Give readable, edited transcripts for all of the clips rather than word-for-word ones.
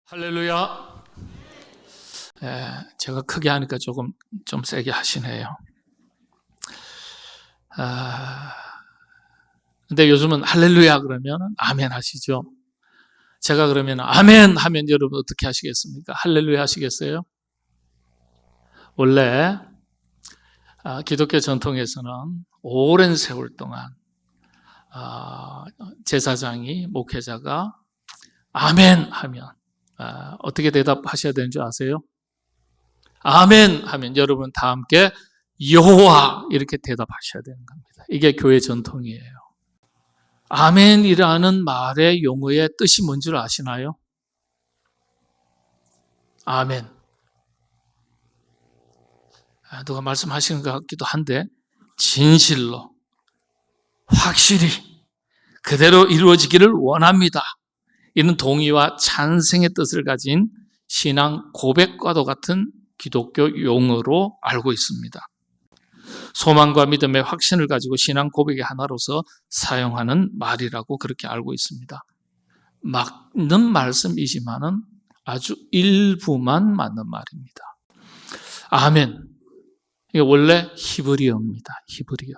할렐루야. 제가 크게 하니까 좀 세게 하시네요. 근데 요즘은 할렐루야 그러면 아멘 하시죠. 제가 그러면 아멘 하면 여러분 어떻게 하시겠습니까? 할렐루야 하시겠어요? 원래 기독교 전통에서는 오랜 세월 동안 제사장이, 목회자가 아멘 하면 어떻게 대답하셔야 되는 줄 아세요? 아멘 하면 여러분 다 함께 여호와 이렇게 대답하셔야 되는 겁니다. 이게 교회 전통이에요. 아멘이라는 말의 용어의 뜻이 뭔 줄 아시나요? 아멘. 누가 말씀하시는 것 같기도 한데 진실로 확실히 그대로 이루어지기를 원합니다. 이런 동의와 찬성의 뜻을 가진 신앙 고백과도 같은 기독교 용어로 알고 있습니다. 소망과 믿음의 확신을 가지고 신앙 고백의 하나로서 사용하는 말이라고 그렇게 알고 있습니다. 맞는 말씀이지만은 아주 일부만 맞는 말입니다. 아멘. 이게 원래 히브리어입니다. 히브리어.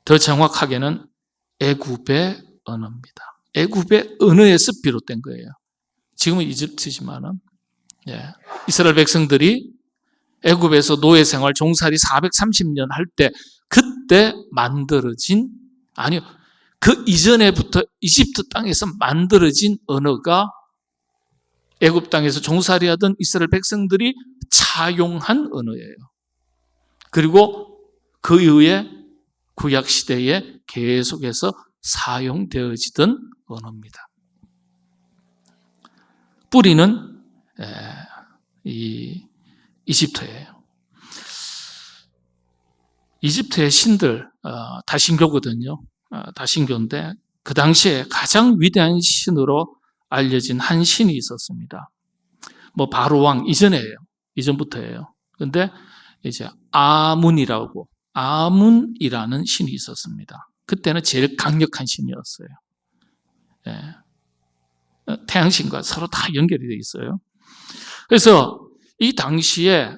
더 정확하게는 애굽의 언어입니다. 애굽의 언어에서 비롯된 거예요. 지금은 이집트지만은 이스라엘 백성들이 애굽에서 노예 생활 종살이 430년 할 때 그때 만들어진, 아니요, 그 이전에부터 이집트 땅에서 만들어진 언어가 애굽 땅에서 종살이하던 이스라엘 백성들이 차용한 언어예요. 그리고 그 이후에 구약 시대에 계속해서 사용되어지던 언어입니다. 뿌리는 이집트예요. 이집트의 신들, 다신교거든요. 다신교인데 그 당시에 가장 위대한 신으로 알려진 한 신이 있었습니다. 바로 왕 이전이에요. 이전부터예요. 그런데 이제 아문이라는 신이 있었습니다. 그때는 제일 강력한 신이었어요. 태양신과 서로 다 연결이 되어 있어요. 그래서 이 당시에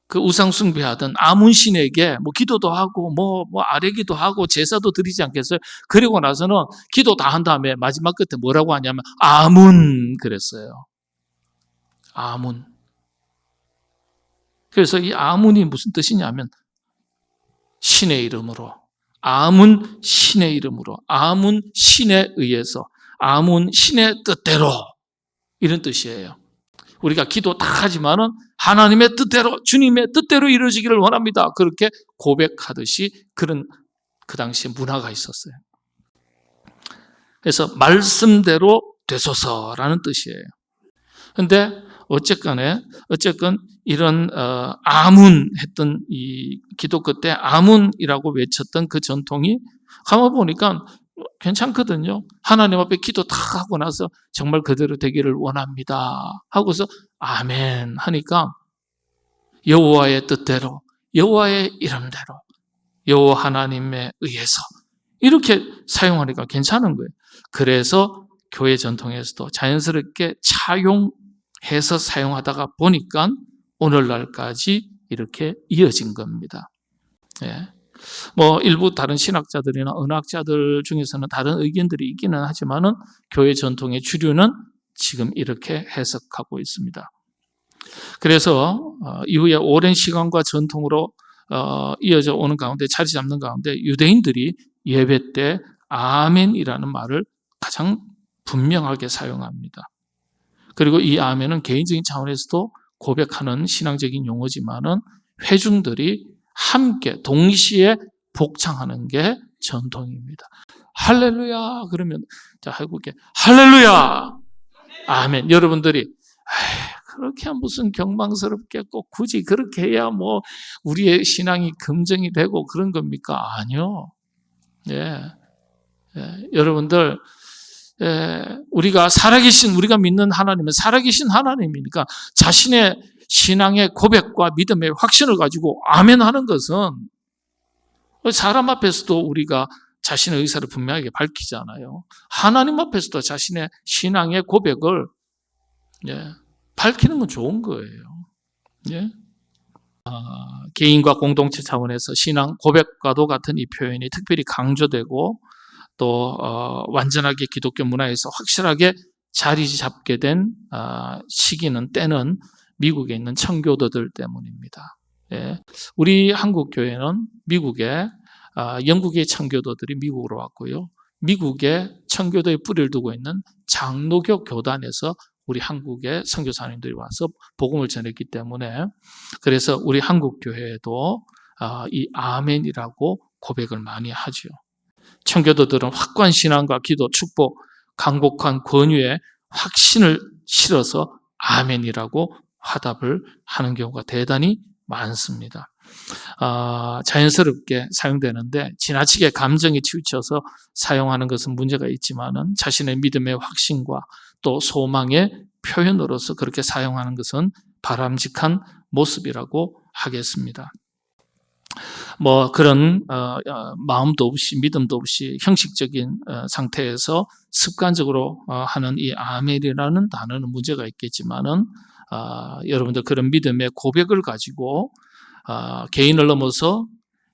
그 우상 숭배하던 아문 신에게 기도도 하고 아뢰기도 하고 제사도 드리지 않겠어요? 그리고 나서는 기도 다 한 다음에 마지막 끝에 뭐라고 하냐면 아문 그랬어요. 아문. 그래서 이 아문이 무슨 뜻이냐면 신의 이름으로, 아문 신의 이름으로, 아문 신에 의해서, 아문 신의 뜻대로, 이런 뜻이에요. 우리가 기도 다 하지만은 하나님의 뜻대로, 주님의 뜻대로 이루어지기를 원합니다. 그렇게 고백하듯이 그런 그 당시에 문화가 있었어요. 그래서 말씀대로 되소서라는 뜻이에요. 근데 어쨌건 이런 아문했던 이 기독교 때 아문이라고 외쳤던 그 전통이 가만 보니까 괜찮거든요. 하나님 앞에 기도 다 하고 나서 정말 그대로 되기를 원합니다 하고서 아멘 하니까 여호와의 뜻대로, 여호와의 이름대로, 여호와 하나님에 의해서 이렇게 사용하니까 괜찮은 거예요. 그래서 교회 전통에서도 자연스럽게 차용해서 사용하다가 보니까 오늘날까지 이렇게 이어진 겁니다. 일부 다른 신학자들이나 언어학자들 중에서는 다른 의견들이 있기는 하지만은 교회 전통의 주류는 지금 이렇게 해석하고 있습니다. 그래서 이후에 오랜 시간과 전통으로 이어져 오는 가운데 자리 잡는 가운데 유대인들이 예배 때 아멘이라는 말을 가장 분명하게 사용합니다. 그리고 이 아멘은 개인적인 차원에서도 고백하는 신앙적인 용어지만은 회중들이 함께 동시에 복창하는 게 전통입니다. 할렐루야 그러면 자 해볼게. 할렐루야 아멘. 여러분들이 그렇게 무슨 경망스럽게 꼭 굳이 그렇게 해야 우리의 신앙이 검증이 되고 그런 겁니까? 아니요. 여러분들 우리가 우리가 믿는 하나님은 살아계신 하나님이니까 자신의 신앙의 고백과 믿음의 확신을 가지고 아멘 하는 것은 사람 앞에서도 우리가 자신의 의사를 분명하게 밝히잖아요. 하나님 앞에서도 자신의 신앙의 고백을 예. 밝히는 건 좋은 거예요. 예. 개인과 공동체 차원에서 신앙 고백과도 같은 이 표현이 특별히 강조되고 또 완전하게 기독교 문화에서 확실하게 자리 잡게 된 시기는 때는 미국에 있는 청교도들 때문입니다. 예. 우리 한국 교회는 미국에 영국의 청교도들이 미국으로 왔고요. 미국에 청교도에 뿌리를 두고 있는 장로교 교단에서 우리 한국의 선교사님들이 와서 복음을 전했기 때문에 그래서 우리 한국 교회에도 이 아멘이라고 고백을 많이 하죠. 청교도들은 확고한 신앙과 기도, 축복, 강곡한 권유에 확신을 실어서 아멘이라고 화답을 하는 경우가 대단히 많습니다. 자연스럽게 사용되는데 지나치게 감정에 치우쳐서 사용하는 것은 문제가 있지만은 자신의 믿음의 확신과 또 소망의 표현으로서 그렇게 사용하는 것은 바람직한 모습이라고 하겠습니다. 그런 마음도 없이 믿음도 없이 형식적인 상태에서 습관적으로 하는 이 아멘이라는 단어는 문제가 있겠지만은 여러분들 그런 믿음의 고백을 가지고 개인을 넘어서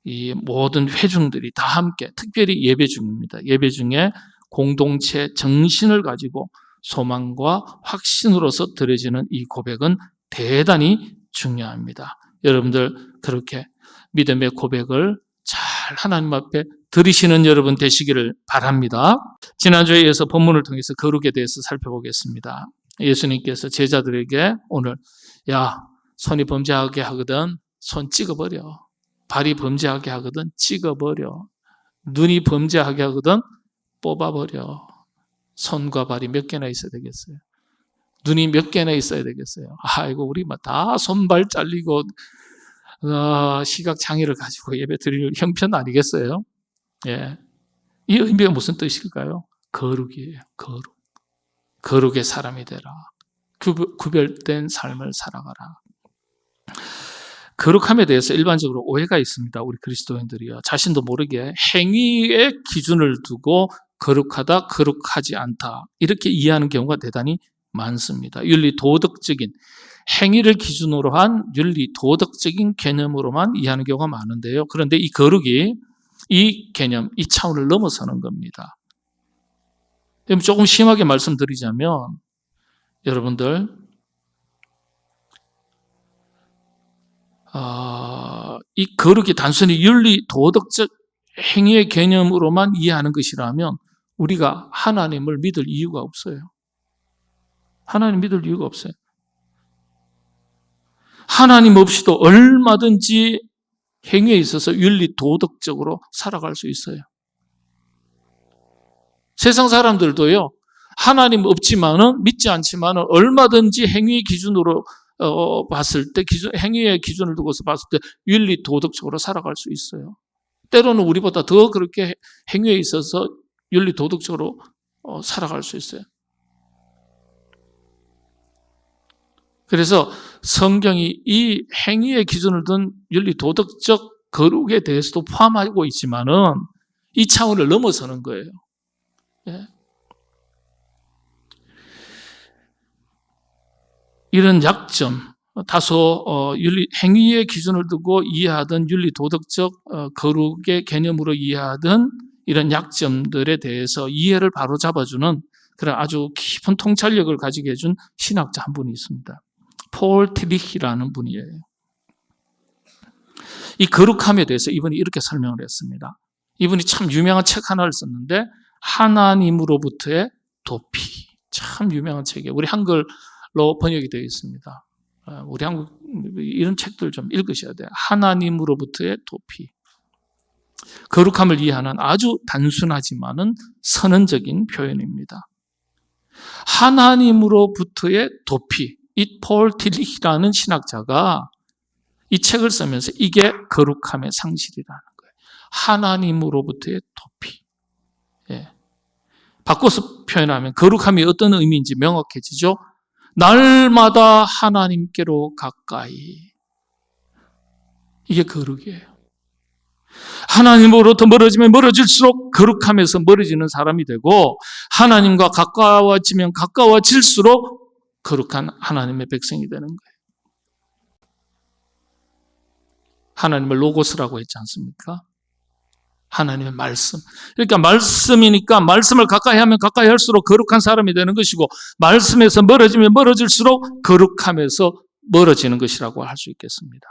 이 모든 회중들이 다 함께 특별히 예배 중입니다. 예배 중에 공동체 정신을 가지고 소망과 확신으로서 드려지는 이 고백은 대단히 중요합니다. 여러분들 그렇게 믿음의 고백을 잘 하나님 앞에 드리시는 여러분 되시기를 바랍니다. 지난주에 이어서 본문을 통해서 거룩에 대해서 살펴보겠습니다. 예수님께서 제자들에게 오늘 손이 범죄하게 하거든 손 찍어버려. 발이 범죄하게 하거든 찍어버려. 눈이 범죄하게 하거든 뽑아버려. 손과 발이 몇 개나 있어야 되겠어요? 눈이 몇 개나 있어야 되겠어요? 아이고 우리 다 손발 잘리고 시각 장애를 가지고 예배 드릴 형편 아니겠어요? 예. 이 의미가 무슨 뜻일까요? 거룩이에요. 거룩. 거룩의 사람이 되라. 구별된 삶을 살아가라. 거룩함에 대해서 일반적으로 오해가 있습니다. 우리 그리스도인들이요. 자신도 모르게 행위의 기준을 두고 거룩하다, 거룩하지 않다 이렇게 이해하는 경우가 대단히 많습니다. 윤리 도덕적인 행위를 기준으로 한 윤리 도덕적인 개념으로만 이해하는 경우가 많은데요. 그런데 이 거룩이 이 개념, 이 차원을 넘어서는 겁니다. 조금 심하게 말씀드리자면 여러분들 이 거룩이 단순히 윤리 도덕적 행위의 개념으로만 이해하는 것이라면 우리가 하나님을 믿을 이유가 없어요. 하나님 믿을 이유가 없어요. 하나님 없이도 얼마든지 행위에 있어서 윤리 도덕적으로 살아갈 수 있어요. 세상 사람들도요, 하나님 없지만은 믿지 않지만은 얼마든지 행위 기준으로 봤을 때 행위의 기준을 두고서 봤을 때 윤리 도덕적으로 살아갈 수 있어요. 때로는 우리보다 더 그렇게 행위에 있어서 윤리 도덕적으로 살아갈 수 있어요. 그래서 성경이 이 행위의 기준을 둔 윤리 도덕적 거룩에 대해서도 포함하고 있지만은 이 차원을 넘어서는 거예요. 예. 이런 약점, 다소 행위의 기준을 두고 이해하던 윤리 도덕적 거룩의 개념으로 이해하던 이런 약점들에 대해서 이해를 바로잡아주는 그런 아주 깊은 통찰력을 가지게 해준 신학자 한 분이 있습니다. 폴 티리히라는 분이에요. 이 거룩함에 대해서 이분이 이렇게 설명을 했습니다. 이분이 참 유명한 책 하나를 썼는데 하나님으로부터의 도피, 참 유명한 책이에요. 우리 한글로 번역이 되어 있습니다. 우리 한국 이런 책들 좀 읽으셔야 돼요. 하나님으로부터의 도피. 거룩함을 이해하는 아주 단순하지만은 선언적인 표현입니다. 하나님으로부터의 도피. 이 폴 틸리히라는 신학자가 이 책을 쓰면서 이게 거룩함의 상실이라는 거예요. 하나님으로부터의 도피. 예. 바꿔서 표현하면 거룩함이 어떤 의미인지 명확해지죠. 날마다 하나님께로 가까이. 이게 거룩이에요. 하나님으로부터 멀어지면 멀어질수록 거룩함에서 멀어지는 사람이 되고 하나님과 가까워지면 가까워질수록 거룩한 하나님의 백성이 되는 거예요. 하나님을 로고스라고 했지 않습니까? 하나님의 말씀. 그러니까 말씀이니까 말씀을 가까이 하면 가까이 할수록 거룩한 사람이 되는 것이고, 말씀에서 멀어지면 멀어질수록 거룩함에서 멀어지는 것이라고 할 수 있겠습니다.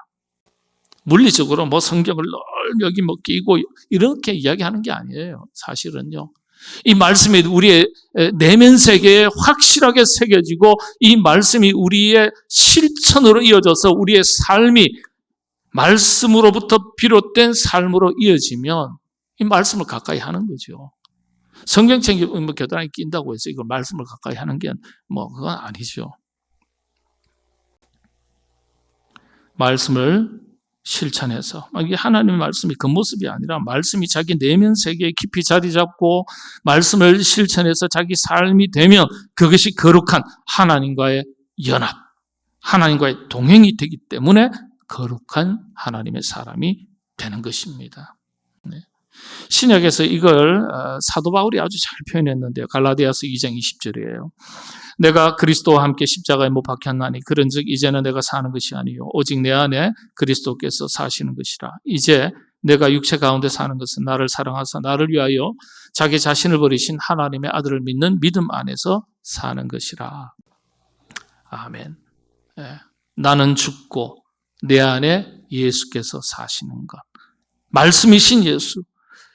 물리적으로 뭐 성경을 늘 여기 뭐 끼고 이렇게 이야기하는 게 아니에요. 사실은요. 이 말씀이 우리의 내면 세계에 확실하게 새겨지고, 이 말씀이 우리의 실천으로 이어져서 우리의 삶이 말씀으로부터 비롯된 삶으로 이어지면 이 말씀을 가까이 하는 거죠. 성경책 뭐 겨드랑이 낀다고 해서 이걸 말씀을 가까이 하는 게 뭐 그건 아니죠. 말씀을 실천해서, 이게 하나님의 말씀이 겉모습이 아니라 말씀이 자기 내면 세계에 깊이 자리 잡고 말씀을 실천해서 자기 삶이 되면 그것이 거룩한 하나님과의 연합, 하나님과의 동행이 되기 때문에 거룩한 하나님의 사람이 되는 것입니다. 네. 신약에서 이걸 사도 바울이 아주 잘 표현했는데요. 갈라디아서 2장 20절이에요. 내가 그리스도와 함께 십자가에 못 박혔나니 그런즉 이제는 내가 사는 것이 아니요 오직 내 안에 그리스도께서 사시는 것이라. 이제 내가 육체 가운데 사는 것은 나를 사랑하사 나를 위하여 자기 자신을 버리신 하나님의 아들을 믿는 믿음 안에서 사는 것이라. 아멘. 네. 나는 죽고 내 안에 예수께서 사시는 것, 말씀이신 예수,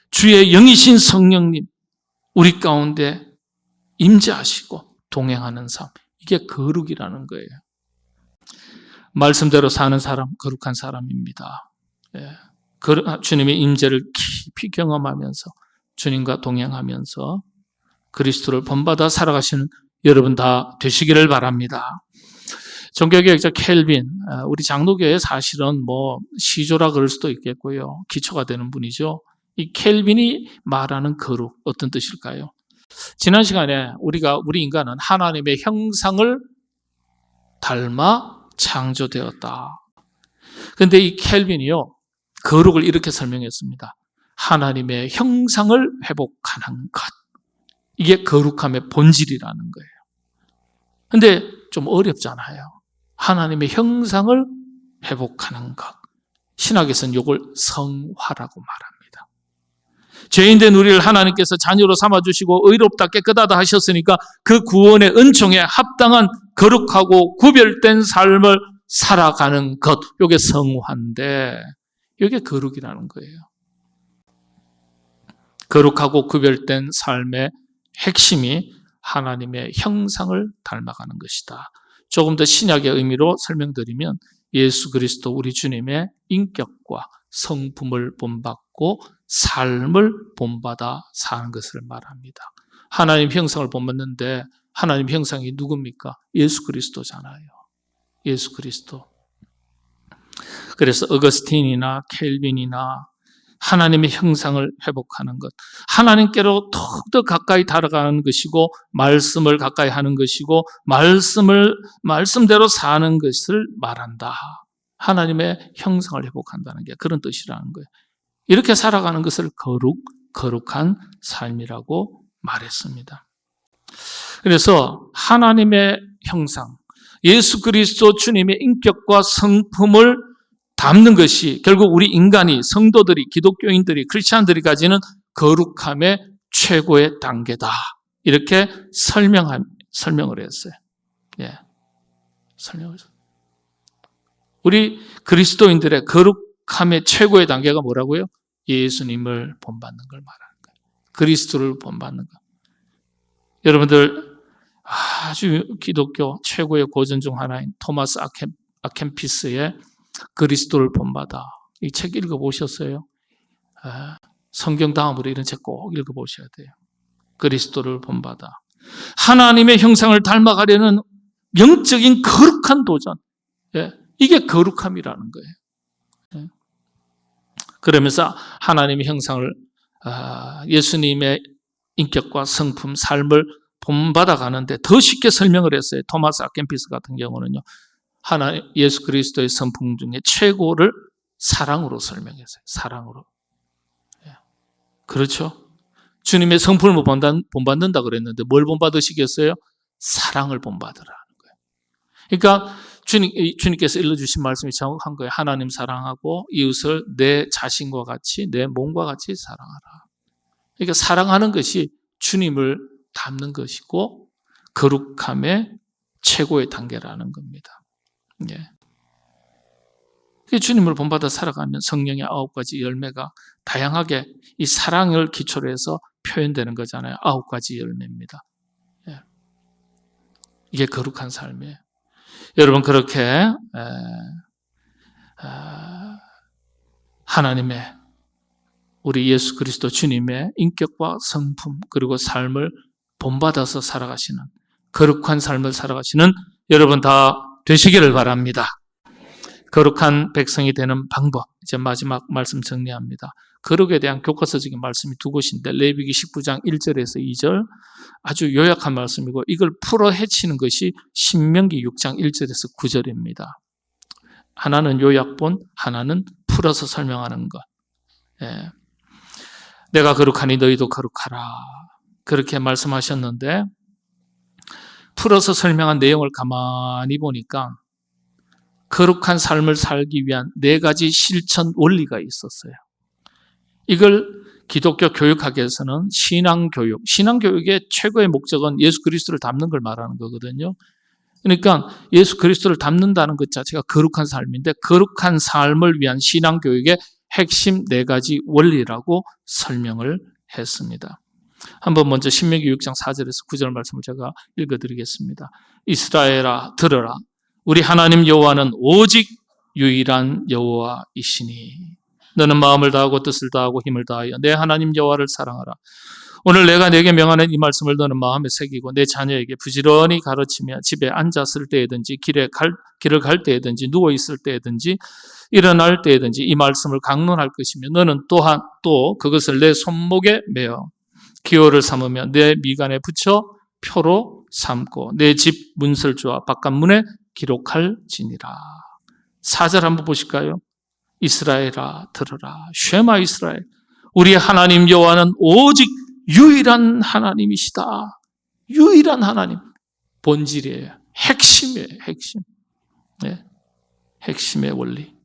주의 영이신 성령님 우리 가운데 임재하시고 동행하는 삶, 이게 거룩이라는 거예요. 말씀대로 사는 사람 거룩한 사람입니다. 예. 주님의 임재를 깊이 경험하면서 주님과 동행하면서 그리스도를 본받아 살아가시는 여러분 다 되시기를 바랍니다. 종교개혁자 켈빈, 우리 장로교회 사실은 뭐 시조라 그럴 수도 있겠고요. 기초가 되는 분이죠. 이 켈빈이 말하는 거룩, 어떤 뜻일까요? 지난 시간에 우리 인간은 하나님의 형상을 닮아 창조되었다. 그런데 이 켈빈이요, 거룩을 이렇게 설명했습니다. 하나님의 형상을 회복하는 것. 이게 거룩함의 본질이라는 거예요. 그런데 좀 어렵잖아요. 하나님의 형상을 회복하는 것. 신학에서는 이걸 성화라고 말합니다. 죄인된 우리를 하나님께서 자녀로 삼아주시고 의롭다 깨끗하다 하셨으니까 그 구원의 은총에 합당한 거룩하고 구별된 삶을 살아가는 것. 이게 성화인데 이게 거룩이라는 거예요. 거룩하고 구별된 삶의 핵심이 하나님의 형상을 닮아가는 것이다. 조금 더 신약의 의미로 설명드리면 예수 그리스도 우리 주님의 인격과 성품을 본받고 삶을 본받아 사는 것을 말합니다. 하나님 형상을 본받는데 하나님 형상이 누굽니까? 예수 그리스도잖아요. 예수 그리스도. 그래서 어거스틴이나 켈빈이나 하나님의 형상을 회복하는 것, 하나님께로 더욱더 가까이 다가가는 것이고 말씀을 가까이 하는 것이고 말씀대로 사는 것을 말한다. 하나님의 형상을 회복한다는 게 그런 뜻이라는 거예요. 이렇게 살아가는 것을 거룩한 삶이라고 말했습니다. 그래서 하나님의 형상, 예수 그리스도 주님의 인격과 성품을 담는 것이 결국 우리 인간이, 성도들이, 기독교인들이, 크리스찬들이 가지는 거룩함의 최고의 단계다. 이렇게 설명을 했어요. 예. 설명을 했어요. 우리 그리스도인들의 거룩함의 최고의 단계가 뭐라고요? 예수님을 본받는 걸 말하는 거예요. 그리스도를 본받는 것. 여러분들 아주 기독교 최고의 고전 중 하나인 토마스 아켄피스의 그리스도를 본받아. 이 책 읽어보셨어요? 성경 다음으로 이런 책 꼭 읽어보셔야 돼요. 그리스도를 본받아. 하나님의 형상을 닮아가려는 영적인 거룩한 도전. 이게 거룩함이라는 거예요. 그러면서 하나님의 형상을, 예수님의 인격과 성품, 삶을 본받아 가는데 더 쉽게 설명을 했어요. 토마스 아켄피스 같은 경우는요. 예수 그리스도의 성품 중에 최고를 사랑으로 설명했어요. 사랑으로. 그렇죠? 주님의 성품을 본받는다 그랬는데 뭘 본받으시겠어요? 사랑을 본받으라는 거예요. 그러니까 주님께서 일러주신 말씀이 정확한 거예요. 하나님 사랑하고 이웃을 내 자신과 같이, 내 몸과 같이 사랑하라. 그러니까 사랑하는 것이 주님을 닮는 것이고 거룩함의 최고의 단계라는 겁니다. 예. 주님을 본받아 살아가면 성령의 9가지 열매가 다양하게 이 사랑을 기초로 해서 표현되는 거잖아요. 9가지 열매입니다. 예. 이게 거룩한 삶이에요. 여러분 그렇게 하나님의 우리 예수 그리스도 주님의 인격과 성품 그리고 삶을 본받아서 살아가시는 거룩한 삶을 살아가시는 여러분 다 되시기를 바랍니다. 거룩한 백성이 되는 방법, 이제 마지막 말씀 정리합니다. 거룩에 대한 교과서적인 말씀이 두 곳인데 레위기 19장 1절에서 2절 아주 요약한 말씀이고 이걸 풀어 헤치는 것이 신명기 6장 1절에서 9절입니다. 하나는 요약본, 하나는 풀어서 설명하는 것. 예. 내가 거룩하니 너희도 거룩하라. 그렇게 말씀하셨는데 풀어서 설명한 내용을 가만히 보니까 거룩한 삶을 살기 위한 4가지 실천 원리가 있었어요. 이걸 기독교 교육학에서는 신앙교육, 신앙교육의 최고의 목적은 예수 그리스도를 닮는 걸 말하는 거거든요. 그러니까 예수 그리스도를 닮는다는 것 자체가 거룩한 삶인데 거룩한 삶을 위한 신앙교육의 핵심 4가지 원리라고 설명을 했습니다. 한번 먼저 신명기 6장 4절에서 9절 말씀을 제가 읽어드리겠습니다. 이스라엘아 들으라. 우리 하나님 여호와는 오직 유일한 여호와이시니 너는 마음을 다하고 뜻을 다하고 힘을 다하여 내 하나님 여호와를 사랑하라. 오늘 내가 내게 명하는 이 말씀을 너는 마음에 새기고 내 자녀에게 부지런히 가르치며 집에 앉았을 때에든지 길을 갈 때에든지 누워있을 때에든지 일어날 때에든지 이 말씀을 강론할 것이며 너는 또한 또 그것을 내 손목에 매어 기호를 삼으며 내 미간에 붙여 표로 삼고 내 집 문설주와 바깥문에 기록할지니라. 4절 한번 보실까요? 이스라엘아 들으라. 쉐마 이스라엘. 우리 하나님 여호와는 오직 유일한 하나님이시다. 유일한 하나님. 본질이에요. 핵심이에요. 핵심. 네. 핵심의 원리.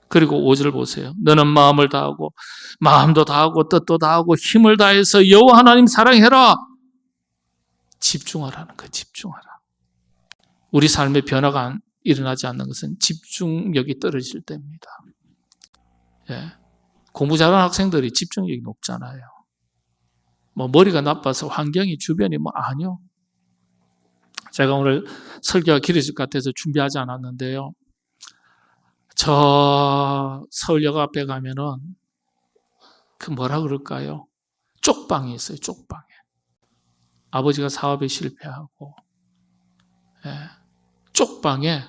그리고 5절 보세요. 너는 마음을 다하고 마음도 다하고 뜻도 다하고 힘을 다해서 여호와 하나님 사랑해라. 집중하라는 거예요. 집중하라. 우리 삶의 변화가 일어나지 않는 것은 집중력이 떨어질 때입니다. 예. 공부 잘하는 학생들이 집중력이 높잖아요. 머리가 나빠서 환경이 주변이 아니요. 제가 오늘 설교가 길어질 것 같아서 준비하지 않았는데요. 저 서울역 앞에 가면은 그 뭐라 그럴까요? 쪽방이 있어요. 쪽방에. 아버지가 사업에 실패하고 쪽방에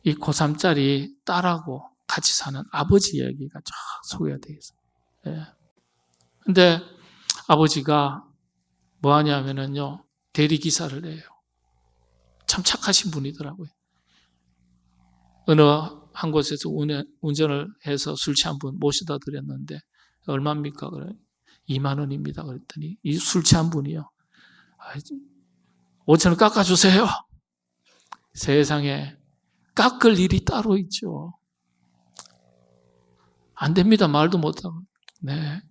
이 고3짜리 딸하고 같이 사는 아버지 이야기가 쫙 소개가 되어 있어요. 근데 아버지가 뭐 하냐면은요, 대리기사를 해요. 참 착하신 분이더라고요. 어느 한 곳에서 운전을 해서 술 취한 분 모시다 드렸는데, 얼마입니까? 그래. 2만 원입니다. 그랬더니, 이 술 취한 분이요. 5천 원 깎아주세요. 세상에 깎을 일이 따로 있죠. 안 됩니다. 말도 못하고. 네.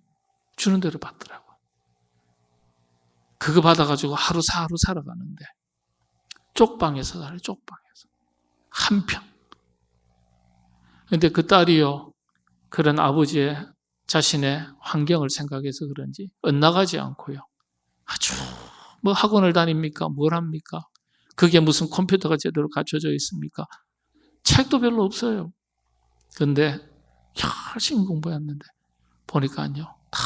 주는 대로 받더라고요. 그거 받아가지고 하루 살아가는데, 쪽방에서 살아요. 쪽방에서. 한평. 근데 그 딸이요, 그런 아버지의 자신의 환경을 생각해서 그런지 엇나가지 않고요. 아주 학원을 다닙니까? 뭘 합니까? 그게 무슨 컴퓨터가 제대로 갖춰져 있습니까? 책도 별로 없어요. 근데 열심히 공부했는데 보니까요, 다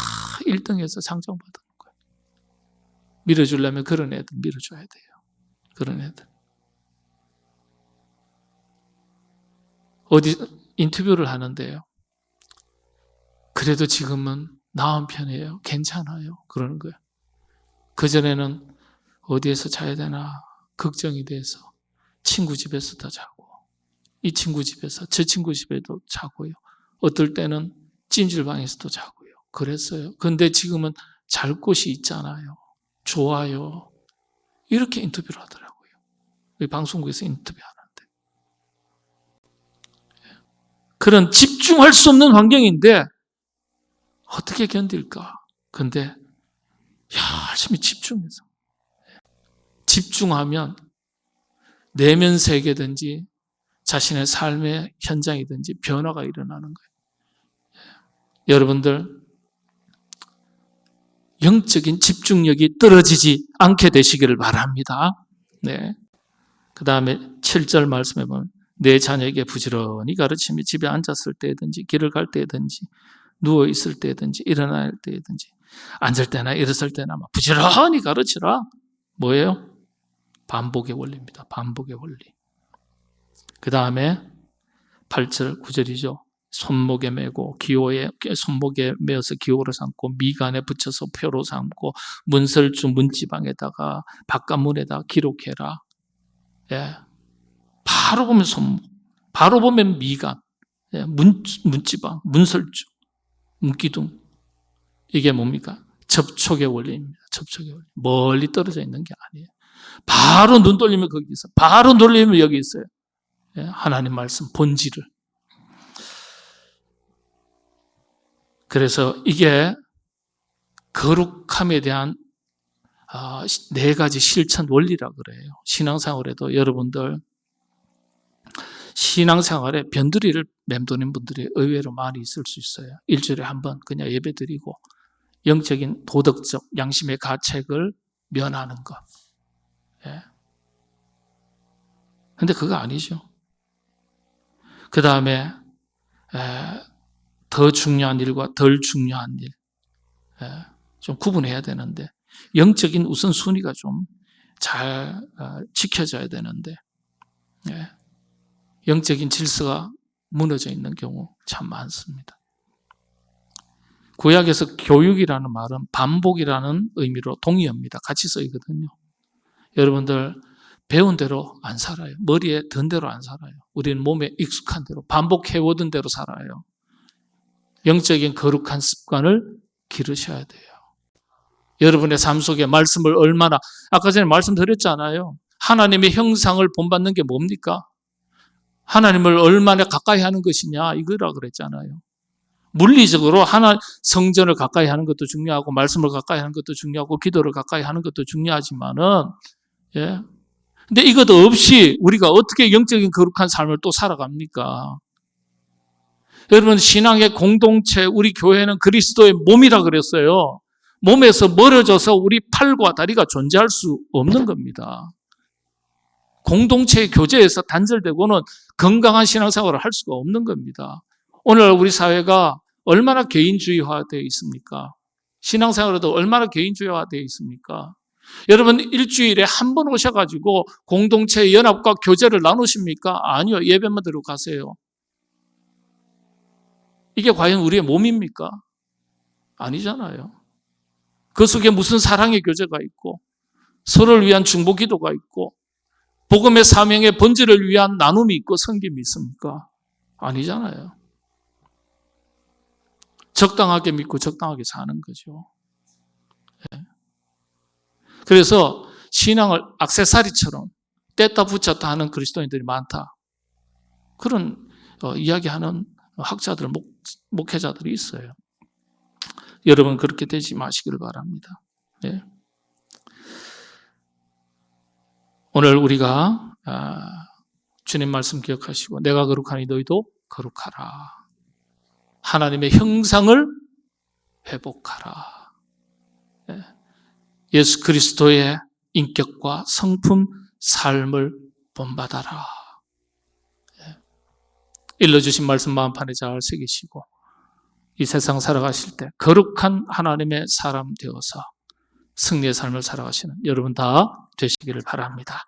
1등해서 상장 받은 거예요. 밀어주려면 그런 애들 밀어줘야 돼요. 그런 애들. 어디 인터뷰를 하는데요. 그래도 지금은 나은 편이에요. 괜찮아요. 그러는 거예요. 그전에는 어디에서 자야 되나 걱정이 돼서 친구 집에서도 자고 이 친구 집에서 저 친구 집에도 자고요. 어떨 때는 찜질방에서도 자고요. 그랬어요. 그런데 지금은 잘 곳이 있잖아요. 좋아요. 이렇게 인터뷰를 하더라고요. 우리 방송국에서 인터뷰하는데. 그런 집중할 수 없는 환경인데 어떻게 견딜까? 근데 열심히 집중해서. 집중하면 내면 세계든지 자신의 삶의 현장이든지 변화가 일어나는 거예요. 여러분들 영적인 집중력이 떨어지지 않게 되시기를 바랍니다. 네. 그 다음에 7절 말씀해 보면 내 자녀에게 부지런히 가르치며 집에 앉았을 때든지 길을 갈 때든지 누워 있을 때든지 일어날 때든지 앉을 때나 일어설 때나 부지런히 가르치라. 뭐예요? 반복의 원리입니다. 반복의 원리. 그 다음에 8절 9절이죠. 손목에 메고 손목에 메어서 기호로 삼고 미간에 붙여서 표로 삼고 문설주 문지방에다가 바깥문에다 기록해라. 예. 바로 보면 손목, 바로 보면 미간, 예. 문지방, 문설주, 문기둥. 이게 뭡니까? 접촉의 원리입니다. 접촉의 원리. 멀리 떨어져 있는 게 아니에요. 바로 눈 돌리면 거기 있어요. 바로 돌리면 여기 있어요. 예. 하나님 말씀 본질을. 그래서 이게 거룩함에 대한 4가지 실천 원리라 그래요. 신앙생활에도 여러분들 신앙생활에 변두리를 맴도는 분들이 의외로 많이 있을 수 있어요. 일주일에 한 번 그냥 예배드리고 영적인 도덕적 양심의 가책을 면하는 것. 예. 근데 그거 아니죠. 그 다음에 더 중요한 일과 덜 중요한 일, 좀 구분해야 되는데 영적인 우선순위가 좀 잘 지켜져야 되는데 영적인 질서가 무너져 있는 경우 참 많습니다. 구약에서 교육이라는 말은 반복이라는 의미로 동의합니다. 같이 쓰이거든요. 여러분들 배운 대로 안 살아요. 머리에 든 대로 안 살아요. 우리는 몸에 익숙한 대로 반복해오던 대로 살아요. 영적인 거룩한 습관을 기르셔야 돼요. 여러분의 삶 속에 말씀을 얼마나, 아까 전에 말씀드렸잖아요. 하나님의 형상을 본받는 게 뭡니까? 하나님을 얼마나 가까이 하는 것이냐 이거라 그랬잖아요. 물리적으로 성전을 가까이 하는 것도 중요하고 말씀을 가까이 하는 것도 중요하고 기도를 가까이 하는 것도 중요하지만은 근데 이것도 없이 우리가 어떻게 영적인 거룩한 삶을 또 살아갑니까? 여러분 신앙의 공동체 우리 교회는 그리스도의 몸이라 그랬어요. 몸에서 멀어져서 우리 팔과 다리가 존재할 수 없는 겁니다. 공동체의 교제에서 단절되고는 건강한 신앙생활을 할 수가 없는 겁니다. 오늘 우리 사회가 얼마나 개인주의화되어 있습니까? 신앙생활에도 얼마나 개인주의화되어 있습니까? 여러분 일주일에 한 번 오셔가지고 공동체의 연합과 교제를 나누십니까? 아니요. 예배만 드리고 가세요. 이게 과연 우리의 몸입니까? 아니잖아요. 그 속에 무슨 사랑의 교제가 있고 서로를 위한 중보 기도가 있고 복음의 사명의 번제를 위한 나눔이 있고 섬김이 있습니까? 아니잖아요. 적당하게 믿고 적당하게 사는 거죠. 그래서 신앙을 액세서리처럼 뗐다 붙였다 하는 그리스도인들이 많다. 그런 이야기하는 학자들, 목회자들이 있어요. 여러분 그렇게 되지 마시기를 바랍니다. 네. 오늘 우리가 주님 말씀 기억하시고 내가 거룩하니 너희도 거룩하라. 하나님의 형상을 회복하라. 네. 예수 그리스도의 인격과 성품, 삶을 본받아라. 네. 일러주신 말씀 마음판에 잘 새기시고 이 세상 살아가실 때 거룩한 하나님의 사람 되어서 승리의 삶을 살아가시는 여러분 다 되시기를 바랍니다.